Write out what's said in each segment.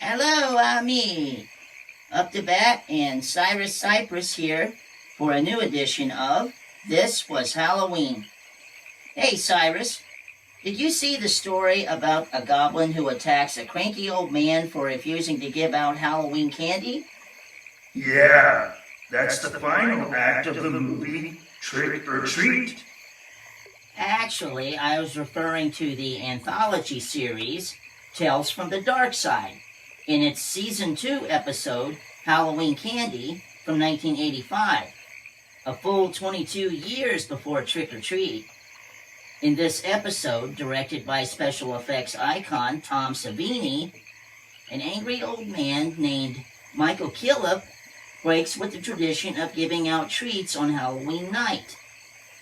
Hello, me. Up to bat and Cyrus Cypress here for a new edition of This Was Halloween. Hey, Cyrus, did you see the story about a goblin who attacks a cranky old man for refusing to give out Halloween candy? Yeah, that's the final act of the movie Trick or Treat. Actually, I was referring to the anthology series Tales from the Darkside in its Season 2 episode Halloween Candy from 1985, a full 22 years before Trick or Treat. In this episode, directed by special effects icon Tom Savini, an angry old man named Michael Killip breaks with the tradition of giving out treats on Halloween night,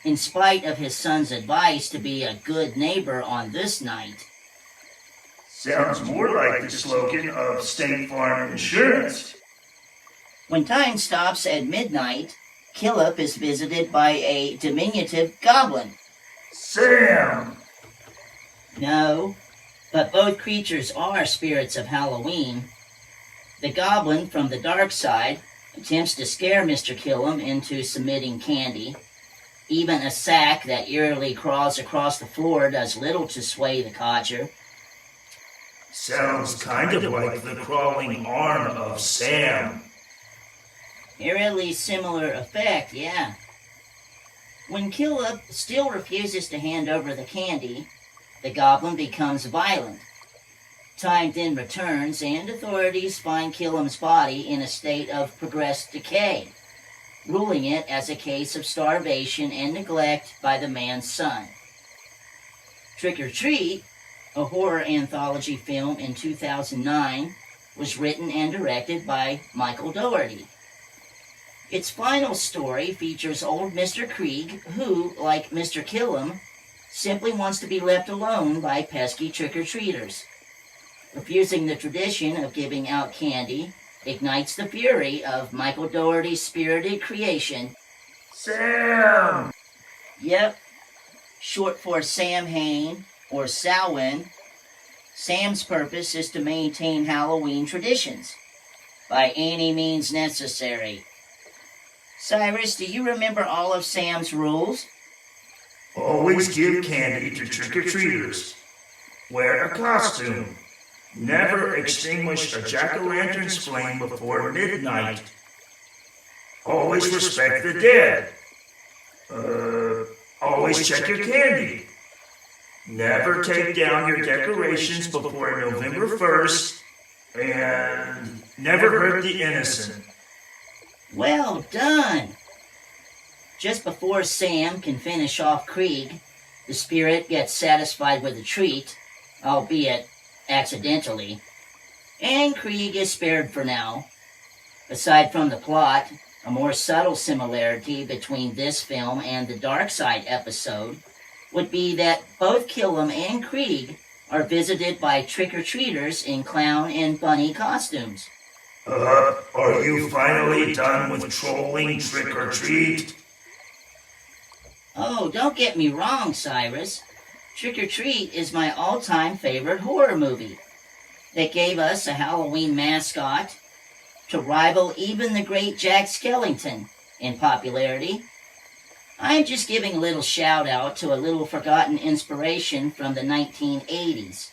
in spite of his son's advice to be a good neighbor on this night. Sounds more like the slogan of State Farm Insurance. When time stops at midnight, Killip is visited by a diminutive goblin. Sam! No, but both creatures are spirits of Halloween. The goblin from the dark side attempts to scare Mr. Killum into submitting candy. Even a sack that eerily crawls across the floor does little to sway the codger. Sounds kind of like the crawling arm of Sam. Eerily similar effect, yeah. When Killip still refuses to hand over the candy, the goblin becomes violent. Time then returns, and authorities find Killum's body in a state of progressed decay, ruling it as a case of starvation and neglect by the man's son. Trick or Treat, a horror anthology film in 2009, was written and directed by Michael Dougherty. Its final story features old Mr. Krieg, who, like Mr. Killum, simply wants to be left alone by pesky trick-or-treaters. Refusing the tradition of giving out candy ignites the fury of Michael Dougherty's spirited creation. Sam! Yep, short for Sam Hain, or Samhain. Sam's purpose is to maintain Halloween traditions, by any means necessary. Cyrus, do you remember all of Sam's rules? Always give candy to trick-or-treaters. Wear a costume. Never extinguish a jack-o'-lantern's flame before midnight. Always respect the dead. Always check your candy. Never take down your decorations before November 1st. And never hurt the innocent. Well done! Just before Sam can finish off Krieg, the spirit gets satisfied with a treat, albeit accidentally, and Krieg is spared for now. Aside from the plot, a more subtle similarity between this film and the Darkside episode would be that both Killum and Krieg are visited by trick-or-treaters in clown and bunny costumes. Are you finally done with trolling Trick or Treat? Oh, don't get me wrong, Cyrus. Trick or Treat is my all-time favorite horror movie that gave us a Halloween mascot to rival even the great Jack Skellington in popularity. I'm just giving a little shout-out to a little forgotten inspiration from the 1980s.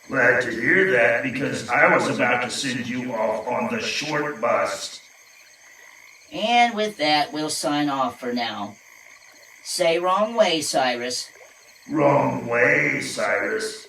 Glad to hear that, because I was about to send you off on the short bus. And with that, we'll sign off for now. Say wrong way, Cyrus. Wrong way, Cyrus.